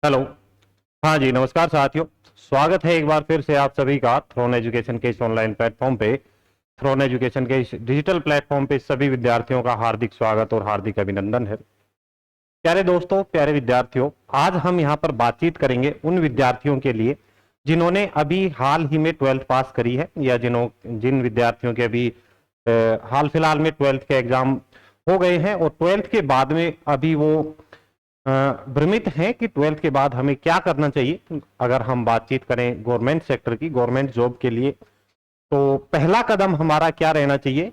Hello. हाँ जी, नमस्कार साथियों। स्वागत है एक बार फिर से आप सभी का थ्रोन एजुकेशन के इस ऑनलाइन प्लेटफॉर्म पे। थ्रोन एजुकेशन के इस डिजिटल प्लेटफॉर्म पे सभी विद्यार्थियों का हार्दिक स्वागत और हार्दिक अभिनंदन है। प्यारे दोस्तों, प्यारे विद्यार्थियों, आज हम यहाँ पर बातचीत करेंगे उन विद्यार्थियों के लिए जिन्होंने अभी हाल ही में 12th पास करी है, या जिन विद्यार्थियों के अभी हाल फिलहाल में 12th के एग्जाम हो गए हैं और 12th के बाद में अभी वो भ्रमित हैं कि 12th के बाद हमें क्या करना चाहिए। अगर हम बातचीत करें गवर्नमेंट सेक्टर की, गवर्नमेंट जॉब के लिए, तो पहला कदम हमारा क्या रहना चाहिए,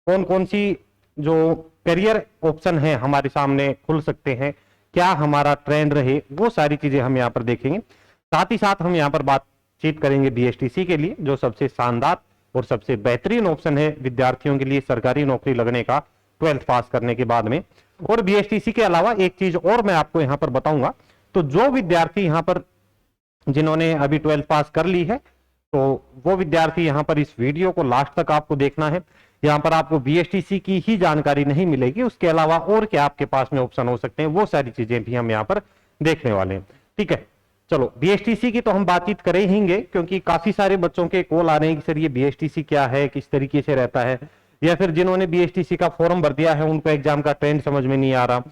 कौन कौन सी जो करियर ऑप्शन है हमारे सामने खुल सकते हैं, क्या हमारा ट्रेंड रहे, वो सारी चीजें हम यहाँ पर देखेंगे। साथ ही साथ हम यहाँ पर बातचीत करेंगे बीएसटीसी के लिए, जो सबसे शानदार और सबसे बेहतरीन ऑप्शन है विद्यार्थियों के लिए सरकारी नौकरी लगने का 12th पास करने के बाद में। और बीएसटीसी के अलावा एक चीज और मैं आपको यहां पर बताऊंगा। तो जो विद्यार्थी यहां पर जिन्होंने अभी 12th पास कर ली है, तो वो विद्यार्थी यहां पर इस वीडियो को लास्ट तक आपको देखना है। यहां पर आपको बीएसटीसी की ही जानकारी नहीं मिलेगी, उसके अलावा और क्या आपके पास में ऑप्शन हो सकते हैं, वो सारी चीजें भी हम यहां पर देखने वाले हैं। ठीक है, चलो बीएसटीसी की तो हम बातचीत करेंगे, क्योंकि काफी सारे बच्चों के कॉल आ रहे हैं कि सर ये बीएसटीसी क्या है, किस तरीके से रहता है, या फिर जिन्होंने बीएसटीसी का फॉर्म भर दिया है उनको एग्जाम का ट्रेंड समझ में नहीं आ रहा,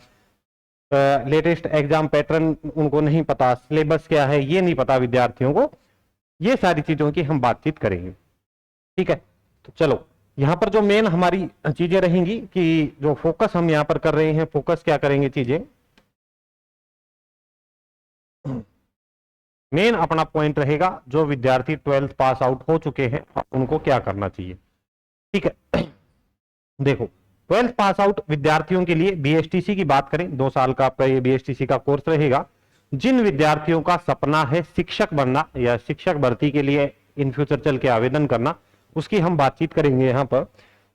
लेटेस्ट एग्जाम पैटर्न उनको नहीं पता, सिलेबस क्या है ये नहीं पता विद्यार्थियों को। ये सारी चीजों की हम बातचीत करेंगे। ठीक है, तो चलो यहां पर जो मेन हमारी चीजें रहेंगी कि जो फोकस हम यहां पर कर रहे हैं, फोकस क्या करेंगे चीजें, मेन अपना पॉइंट रहेगा जो विद्यार्थी 12th पास आउट हो चुके हैं उनको क्या करना चाहिए। ठीक है, देखो 12th पास आउट विद्यार्थियों के लिए बीएसटीसी की बात करें, 2 साल का आपका ये बीएसटीसी का कोर्स रहेगा। जिन विद्यार्थियों का सपना है शिक्षक बनना या शिक्षक भर्ती के लिए इन फ्यूचर चल के आवेदन करना, उसकी हम बातचीत करेंगे यहाँ पर।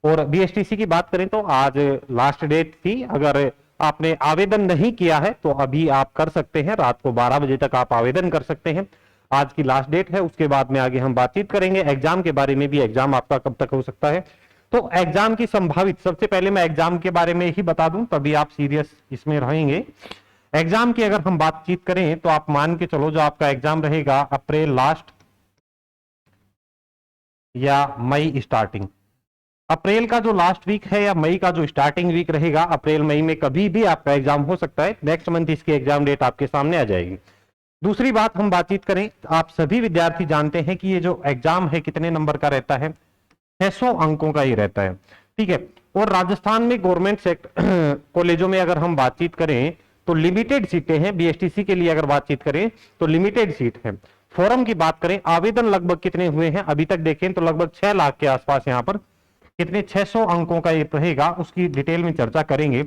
और बीएसटीसी की बात करें तो आज लास्ट डेट थी, अगर आपने आवेदन नहीं किया है तो अभी आप कर सकते हैं, रात को 12 बजे तक आप आवेदन कर सकते हैं। आज की लास्ट डेट है, उसके बाद में आगे हम बातचीत करेंगे एग्जाम के बारे में भी, एग्जाम आपका कब तक हो सकता है। तो एग्जाम की संभावित, सबसे पहले मैं एग्जाम के बारे में ही बता दूं, तभी आप सीरियस इसमें रहेंगे। एग्जाम की अगर हम बातचीत करें तो आप मान के चलो जो आपका एग्जाम रहेगा अप्रैल लास्ट या मई स्टार्टिंग। अप्रैल का जो लास्ट वीक है या मई का जो स्टार्टिंग वीक रहेगा, अप्रैल मई में कभी भी आपका एग्जाम हो सकता है। नेक्स्ट मंथ इसकी एग्जाम डेट आपके सामने आ जाएगी। दूसरी बात हम बातचीत करें, आप सभी विद्यार्थी जानते हैं कि ये जो एग्जाम है कितने नंबर का रहता है, 600 अंकों का ही रहता है। ठीक है, और राजस्थान में गवर्नमेंट सेक्टर कॉलेजों में अगर हम बातचीत करें तो लिमिटेड सीटें हैं। बीएसटीसी के लिए अगर बातचीत करें तो लिमिटेड सीट है। फॉर्म की बात करें, आवेदन लगभग कितने हुए हैं अभी तक देखें तो लगभग 6 लाख के आसपास यहाँ पर कितने 600 अंकों का ये रहेगा, उसकी डिटेल में चर्चा करेंगे।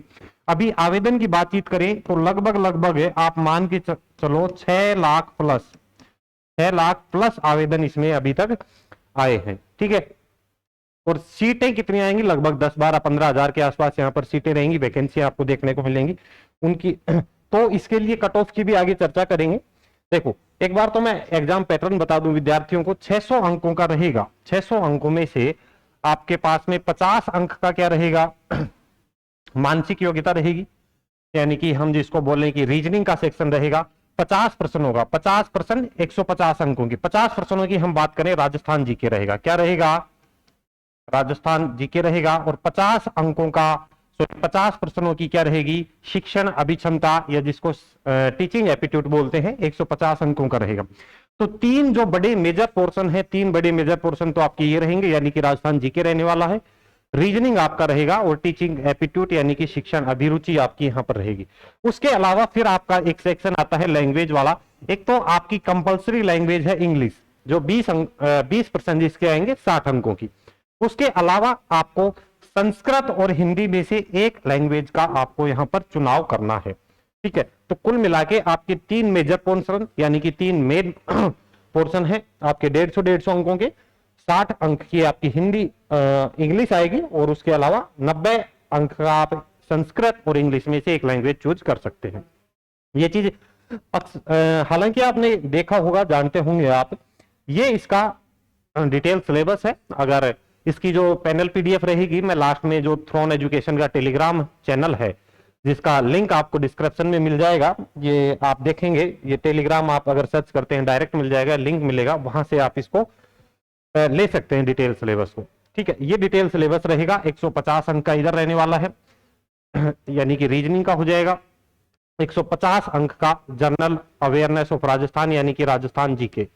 अभी आवेदन की बातचीत करें तो लगभग आप मान के चलो 6 लाख प्लस, 6 लाख प्लस आवेदन इसमें अभी तक आए हैं। ठीक है, और सीटें कितनी आएंगी, लगभग 10, 12, 15 हजार के आसपास यहाँ पर सीटें रहेंगी, वैकेंसी आपको देखने को मिलेंगी उनकी। तो इसके लिए कट ऑफ की भी आगे चर्चा करेंगे। देखो एक बार तो मैं एग्जाम पैटर्न बता दूं विद्यार्थियों को, 600 अंकों का रहेगा। 600 अंकों में से आपके पास में 50 अंक का क्या रहेगा, मानसिक योग्यता रहेगी, यानी कि हम जिसको बोले कि रीजनिंग का सेक्शन रहेगा। 50 प्रश्न होगा, 50 प्रश्न 150 अंकों की। 50 प्रश्नों की हम बात करें, राजस्थान जीके रहेगा, क्या रहेगा, राजस्थान जीके रहेगा। और 50 अंकों का 50 प्रश्नों की क्या रहेगी, शिक्षण अभिक्षमता या जिसको टीचिंग एप्टीट्यूड बोलते हैं, 150 अंकों का रहेगा। तो 3 जो बड़े मेजर पोर्शन है, 3 बड़े मेजर पोर्शन तो आपके ये रहेंगे, यानी कि राजस्थान जीके रहने वाला है, रीजनिंग आपका रहेगा और टीचिंग एप्टीट्यूड यानी कि शिक्षण अभिरुचि आपकी यहां पर रहेगी। उसके अलावा फिर आपका एक सेक्शन आता है लैंग्वेज वाला। एक तो आपकी कंपलसरी लैंग्वेज है इंग्लिश, जो 20% जिसके आएंगे 60 अंकों की। उसके अलावा आपको संस्कृत और हिंदी में से एक लैंग्वेज का आपको यहां पर चुनाव करना है। ठीक है, तो कुल मिला के आपके 3 मेजर पोर्शन यानी कि 3 मेन पोर्शन है आपके 150 अंकों के। 60 अंक की आपकी हिंदी इंग्लिश आएगी और उसके अलावा 90 अंक का आप संस्कृत और इंग्लिश में से एक लैंग्वेज चूज कर सकते हैं। ये चीज हालांकि आपने देखा होगा, जानते होंगे आप, ये इसका डिटेल सिलेबस है। अगर इसकी जो पैनल पीडीएफ रहेगी, मैं लास्ट में जो थ्रोन एजुकेशन का टेलीग्राम चैनल है जिसका लिंक आपको डिस्क्रिप्शन में मिल जाएगा। ये आप देखेंगे, ये टेलीग्राम आप अगर सर्च करते हैं डायरेक्ट मिल जाएगा, लिंक मिलेगा, वहां से आप इसको ले सकते हैं डिटेल सिलेबस को। ठीक है, ये डिटेल सिलेबस रहेगा। 150 अंक का इधर रहने वाला है, यानी कि रीजनिंग का हो जाएगा। 150 अंक का जनरल अवेयरनेस ऑफ राजस्थान यानी कि राजस्थान जीके।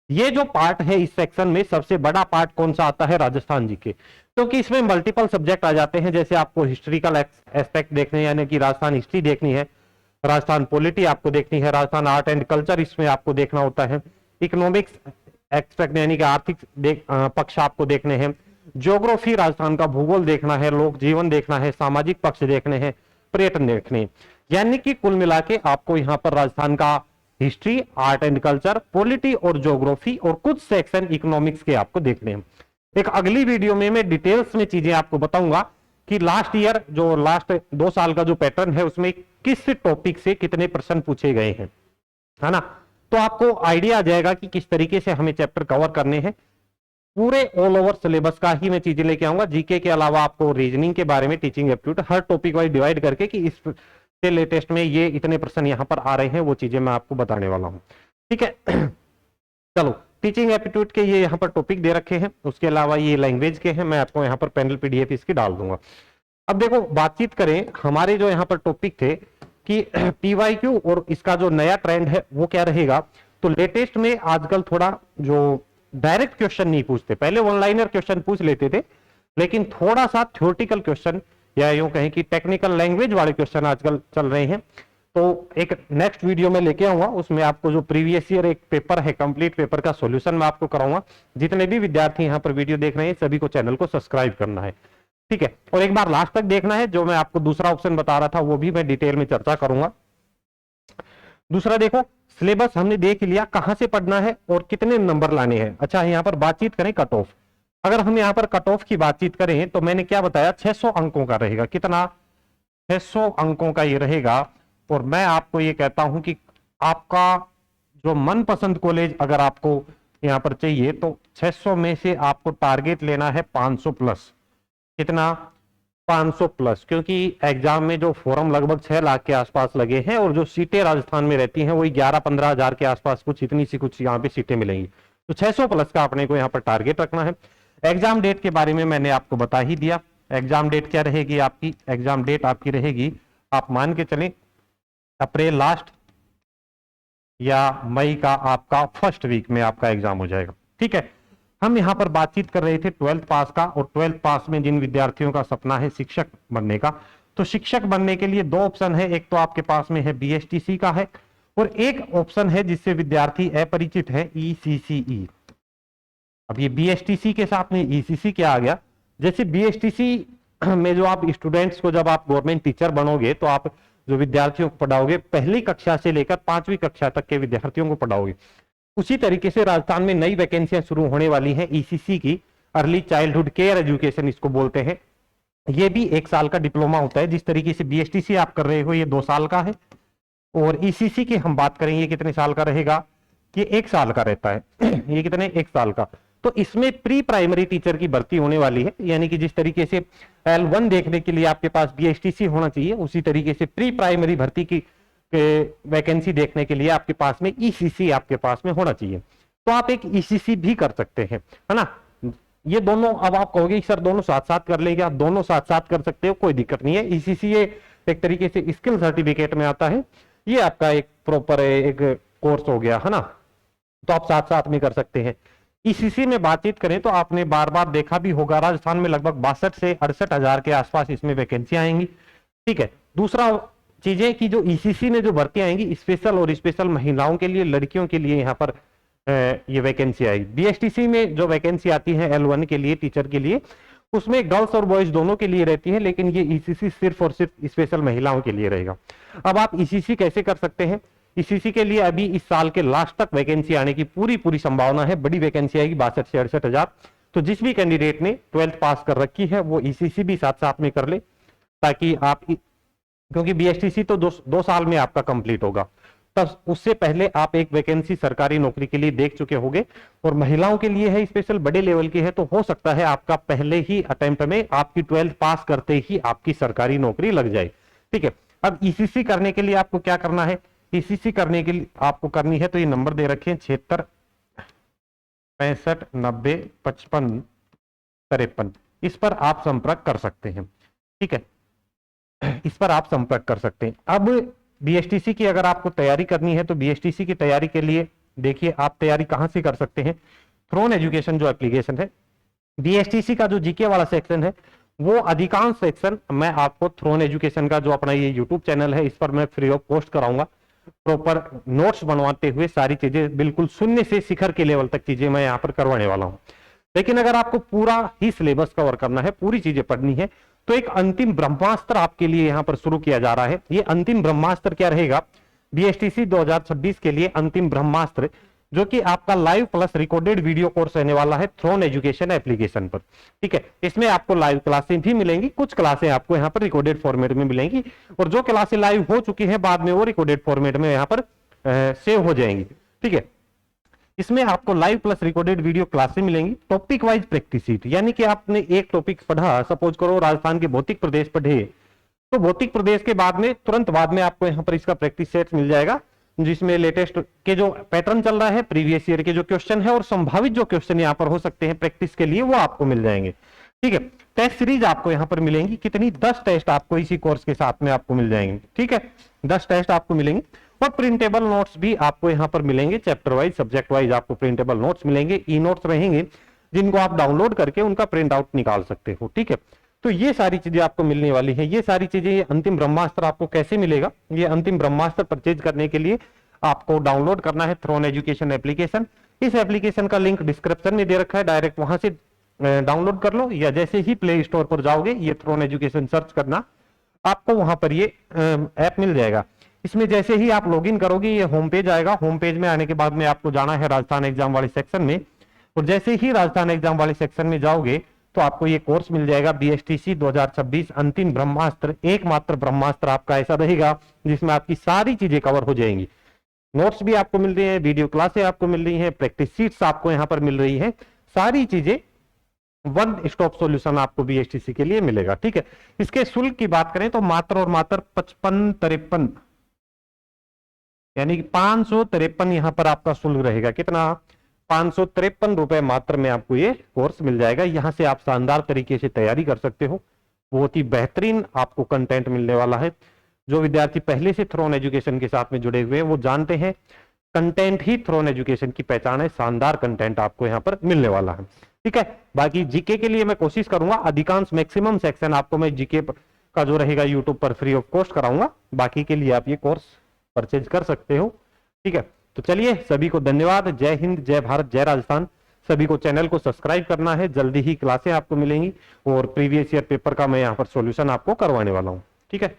ये जो पार्ट है इस सेक्शन में सबसे बड़ा पार्ट कौन सा आता है? राजस्थान जीके, क्योंकि इसमें मल्टीपल सब्जेक्ट आ जाते हैं। जैसे आपको हिस्ट्रिकल एस्पेक्ट देखने, यानी कि राजस्थान हिस्ट्री देखनी है, राजस्थान पॉलिटी आपको देखनी है, राजस्थान आर्ट एंड कल्चर इसमें आपको देखना होता है, इकोनॉमिक्स एस्पेक्ट यानी कि आर्थिक पक्ष आपको देखने हैं, ज्योग्राफी राजस्थान का भूगोल देखना है, लोक जीवन देखना है, सामाजिक पक्ष देखने हैं, पर्यटन देखने, यानी कि कुल मिला के आपको यहाँ पर राजस्थान का history, art and culture, polity और ज्योग्राफी और कुछ सेक्शन इकोनॉमिक्स के आपको देखने हैं। एक अगली वीडियो में मैं डिटेल्स में चीजें आपको बताऊंगा कि लास्ट ईयर जो लास्ट 2 साल का जो पैटर्न है उसमें किस टॉपिक से कितने प्रश्न पूछे गए हैं, है ना। तो आपको आइडिया आ जाएगा कि किस तरीके से हमें चैप्टर कवर करने हैं। पूरे ऑल ओवर सिलेबस का ही मैं चीजें लेके आऊंगा। जीके के अलावा आपको रीजनिंग के बारे में, टीचिंग एप्टीट्यूड, हर टॉपिक वाइज डिवाइड करके कि इस लेटेस्ट में ये इतने प्रश्न यहाँ पर आ रहे हैं, वो चीजें मैं आपको बताने वाला हूँ। ठीक है, चलो टीचिंग एप्टीट्यूड के ये यहाँ पर टॉपिक दे रखे हैं, उसके अलावा ये लैंग्वेज के हैं, मैं आपको यहाँ पर पैनल पीडीएफ इसकी डाल दूंगा। अब देखो बातचीत करें, हमारे जो यहाँ पर टॉपिक थे कि पीवाईक्यू और इसका जो नया ट्रेंड है वो क्या रहेगा। तो लेटेस्ट में आजकल थोड़ा जो डायरेक्ट क्वेश्चन नहीं पूछते, पहले वन लाइनर क्वेश्चन पूछ लेते थे, लेकिन थोड़ा सा थ्योरेटिकल क्वेश्चन या यूं कहें कि टेक्निकल लैंग्वेज वाले क्वेश्चन आजकल चल रहे हैं। तो एक नेक्स्ट वीडियो में लेके आऊंगा, उसमें आपको जो प्रीवियस ईयर एक पेपर है, कंप्लीट पेपर का सॉल्यूशन मैं आपको कराऊंगा। जितने भी विद्यार्थी यहाँ पर वीडियो देख रहे हैं सभी को चैनल को सब्सक्राइब करना है, ठीक है, और एक बार लास्ट तक देखना है। जो मैं आपको दूसरा ऑप्शन बता रहा था वो भी मैं डिटेल में चर्चा करूंगा। दूसरा देखो, सिलेबस हमने देख लिया, कहां से पढ़ना है और कितने नंबर लाने हैं। अच्छा, यहाँ पर बातचीत करें कट ऑफ। अगर हम यहाँ पर कट ऑफ की बातचीत करें तो मैंने क्या बताया, 600 अंकों का रहेगा। कितना? 600 अंकों का ये रहेगा। और मैं आपको ये कहता हूं कि आपका जो मनपसंद कॉलेज अगर आपको यहाँ पर चाहिए तो 600 में से आपको टारगेट लेना है 500 प्लस। कितना? 500 प्लस, क्योंकि एग्जाम में जो फॉर्म लगभग 6 लाख के आसपास लगे हैं और जो सीटें राजस्थान में रहती हैं वही 11-15 हजार के आसपास, कुछ इतनी सी कुछ यहाँ पे सीटें मिलेंगी। तो 600 प्लस का अपने को यहाँ पर टारगेट रखना है। एग्जाम डेट के बारे में मैंने आपको बता ही दिया। एग्जाम डेट क्या रहेगी आपकी? एग्जाम डेट आपकी रहेगी, आप मान के चलें अप्रैल लास्ट या मई का आपका फर्स्ट वीक में आपका एग्जाम हो जाएगा। ठीक है, हम यहाँ पर बातचीत कर रहे थे 12th पास का, और 12th पास में जिन विद्यार्थियों का सपना है शिक्षक बनने का, तो शिक्षक बनने के लिए 2 ऑप्शन है। एक तो आपके पास में है बीएसटीसी का है, और एक ऑप्शन है जिससे विद्यार्थी अपरिचित है, ईसीसीई। अब ये बीएसटीसी के साथ में ईसीसी क्या आ गया? जैसे बीएसटीसी में जो आप स्टूडेंट्स को, जब आप गवर्नमेंट टीचर बनोगे तो आप जो विद्यार्थियों को पढ़ाओगे, पहली कक्षा से लेकर 5वीं कक्षा तक के विद्यार्थियों को पढ़ाओगे। उसी तरीके से राजस्थान में नई वैकेंसियां शुरू होने वाली हैं ईसीसी की, अर्ली चाइल्डहुड केयर एजुकेशन इसको बोलते हैं। ये भी 1 साल का डिप्लोमा होता है। जिस तरीके से बीएसटीसी आप कर रहे हो ये 2 साल का है, और ईसीसी की हम बात करेंगे कितने साल का रहेगा, ये 1 साल का रहता है। ये कितने? 1 साल का। तो इसमें प्री प्राइमरी टीचर की भर्ती होने वाली है, यानी कि जिस तरीके से L1 देखने के लिए आपके पास बीएसटीसी होना चाहिए, उसी तरीके से प्री प्राइमरी भर्ती की वैकेंसी देखने के लिए आपके पास में ईसीसी आपके पास में होना चाहिए। तो आप एक ईसीसी भी कर सकते हैं, है ना। ये दोनों, अब आप कहोगे सर दोनों साथ साथ कर लेंगे, आप दोनों साथ साथ कर सकते हो, कोई दिक्कत नहीं है। ईसीसी ये एक तरीके से स्किल सर्टिफिकेट में आता है, ये आपका एक प्रॉपर एक कोर्स हो गया, है ना, तो आप साथ साथ में कर सकते हैं। ईसीसी में बातचीत करें तो आपने बार बार देखा भी होगा, राजस्थान में लगभग 62 से 68 हजार के आसपास इसमें वैकेंसियां आएंगी। ठीक है, दूसरा चीजें कि जो ईसीसी में जो भर्ती आएंगी स्पेशल और स्पेशल महिलाओं के लिए, लड़कियों के लिए यहाँ पर ये वैकेंसी आएगी। बीएसटीसी में जो वैकेंसी आती है L1 के लिए, टीचर के लिए, उसमें गर्ल्स और बॉयज दोनों के लिए रहती है, लेकिन ये ईसीसी सिर्फ और सिर्फ स्पेशल महिलाओं के लिए रहेगा। अब आप ईसीसी कैसे कर सकते हैं? ईसीसी के लिए अभी इस साल के लास्ट तक वैकेंसी आने की पूरी संभावना है, बड़ी वैकेंसी आएगी 62 से 68 हजार। तो जिस भी कैंडिडेट ने 12th पास कर रखी है वो ईसीसी भी साथ साथ में कर ले, ताकि आप, क्योंकि बीएसटीसी तो 2 साल में आपका कंप्लीट होगा, तब उससे पहले आप एक वैकेंसी सरकारी नौकरी के लिए देख चुके होंगे। और महिलाओं के लिए है स्पेशल, बड़े लेवल की है, तो हो सकता है आपका पहले ही अटेम्प्ट में आपकी 12th पास करते ही आपकी सरकारी नौकरी लग जाए। ठीक है, अब ईसीसी करने के लिए आपको क्या करना है, ईसीसी करने के लिए आपको करनी है तो ये नंबर दे रखे हैं 76 65 90 55 53, इस पर आप संपर्क कर सकते हैं। ठीक है, इस पर आप संपर्क कर सकते हैं। अब बीएसटीसी की अगर आपको तैयारी करनी है तो बीएसटीसी की तैयारी के लिए देखिए आप तैयारी कहां से कर सकते हैं, थ्रोन एजुकेशन जो एप्लीकेशन है, बीएसटीसी का जो जीके वाला सेक्शन है वो अधिकांश सेक्शन मैं आपको थ्रोन एजुकेशन का जो अपना ये यूट्यूब चैनल है इस पर मैं फ्री ऑफ कॉस्ट कराऊंगा, प्रॉपर नोट्स बनवाते हुए सारी चीजें बिल्कुल शून्य से शिखर के लेवल तक चीजें मैं यहाँ पर करवाने वाला हूँ। लेकिन अगर आपको पूरा ही सिलेबस कवर करना है, पूरी चीजें पढ़नी है, तो एक अंतिम ब्रह्मास्त्र आपके लिए यहां पर शुरू किया जा रहा है। ये अंतिम ब्रह्मास्त्र क्या रहेगा, बीएसटीसी 2026 के लिए अंतिम ब्रह्मास्त्र, जो कि आपका live plus recorded video course रहने वाला है थ्रोन एजुकेशन एप्लीकेशन पर। ठीक है, इसमें आपको लाइव क्लासें भी मिलेंगी, कुछ क्लासें आपको यहाँ पर रिकॉर्डेड फॉर्मेट में मिलेंगी, और जो क्लासें लाइव हो चुकी है बाद में वो रिकॉर्डेड फॉर्मेट में यहाँ पर सेव हो जाएंगी। ठीक है, इसमें आपको लाइव प्लस रिकॉर्डेड वीडियो क्लासें मिलेंगी, टॉपिक वाइज प्रैक्टिस शीट, यानी कि आपने एक टॉपिक पढ़ा, सपोज करो राजस्थान के भौतिक प्रदेश पढ़े, तो भौतिक प्रदेश के बाद में तुरंत बाद में आपको यहाँ पर इसका प्रैक्टिस सेट मिल जाएगा, जिसमें लेटेस्ट के जो पैटर्न चल रहा है, प्रीवियस ईयर के जो क्वेश्चन है और संभावित जो क्वेश्चन यहाँ पर हो सकते हैं प्रैक्टिस के लिए, वो आपको मिल जाएंगे। ठीक है, टेस्ट सीरीज आपको यहाँ पर मिलेंगी, कितनी 10 टेस्ट आपको इसी कोर्स के साथ में आपको मिल जाएंगे। ठीक है, 10 टेस्ट आपको मिलेंगे, और प्रिंटेबल नोट्स भी आपको यहाँ पर मिलेंगे, चैप्टर वाइज सब्जेक्ट वाइज आपको प्रिंटेबल नोट्स मिलेंगे, ई नोट्स रहेंगे जिनको आप डाउनलोड करके उनका प्रिंट आउट निकाल सकते हो। ठीक है, तो ये सारी चीजें आपको मिलने वाली है। ये सारी चीजें, ये अंतिम ब्रह्मास्त्र आपको कैसे मिलेगा, ये अंतिम ब्रह्मास्त्र परचेज करने के लिए आपको डाउनलोड करना है थ्रोन एजुकेशन एप्लीकेशन। इस एप्लीकेशन का लिंक डिस्क्रिप्शन में दे रखा है, डायरेक्ट वहां से डाउनलोड कर लो, या जैसे ही प्ले स्टोर पर जाओगे ये थ्रोन एजुकेशन सर्च करना, आपको वहां पर ये ऐप मिल जाएगा। इसमें जैसे ही आप लॉगिन करोगे ये होम पेज आएगा, होम पेज में आने के बाद में आपको जाना है राजस्थान एग्जाम वाले सेक्शन में, और जैसे ही राजस्थान एग्जाम वाले सेक्शन में जाओगे तो आपको ये कोर्स मिल जाएगा बीएसटीसी 2026 अंतिम ब्रह्मास्त्र। एकमात्र ब्रह्मास्त्र आपका ऐसा रहेगा जिसमें आपकी सारी चीजें कवर हो जाएंगी, नोट्स भी आपको मिल रही है, वीडियो क्लासें आपको मिल रही है, प्रैक्टिस शीट्स आपको यहाँ पर मिल रही है, सारी चीजें वन स्टॉप सॉल्यूशन आपको बीएसटीसी के लिए मिलेगा। ठीक है, इसके शुल्क की बात करें तो मात्र और मात्र 55-53 यानी कि 553 यहाँ पर आपका शुल्क रहेगा। कितना, 553 रुपए मात्र में आपको ये कोर्स मिल जाएगा। यहाँ से आप शानदार तरीके से तैयारी कर सकते हो, बहुत ही बेहतरीन आपको कंटेंट मिलने वाला है। जो विद्यार्थी पहले से थ्रोन एजुकेशन के साथ में जुड़े हुए हैं वो जानते हैं कंटेंट ही थ्रोन एजुकेशन की पहचान है, शानदार कंटेंट आपको यहाँ पर मिलने वाला है। ठीक है, बाकी जीके के लिए मैं कोशिश करूंगा अधिकांश मैक्सिमम सेक्शन आपको मैं जीके का जो रहेगा यूट्यूब पर फ्री ऑफ कॉस्ट कराऊंगा, बाकी के लिए आप ये कोर्स परचेज कर सकते हो। ठीक है, तो चलिए सभी को धन्यवाद, जय हिंद, जय भारत, जय राजस्थान। सभी को चैनल को सब्सक्राइब करना है, जल्दी ही क्लासें आपको मिलेंगी और प्रीवियस ईयर पेपर का मैं यहाँ पर सॉल्यूशन आपको करवाने वाला हूँ। ठीक है।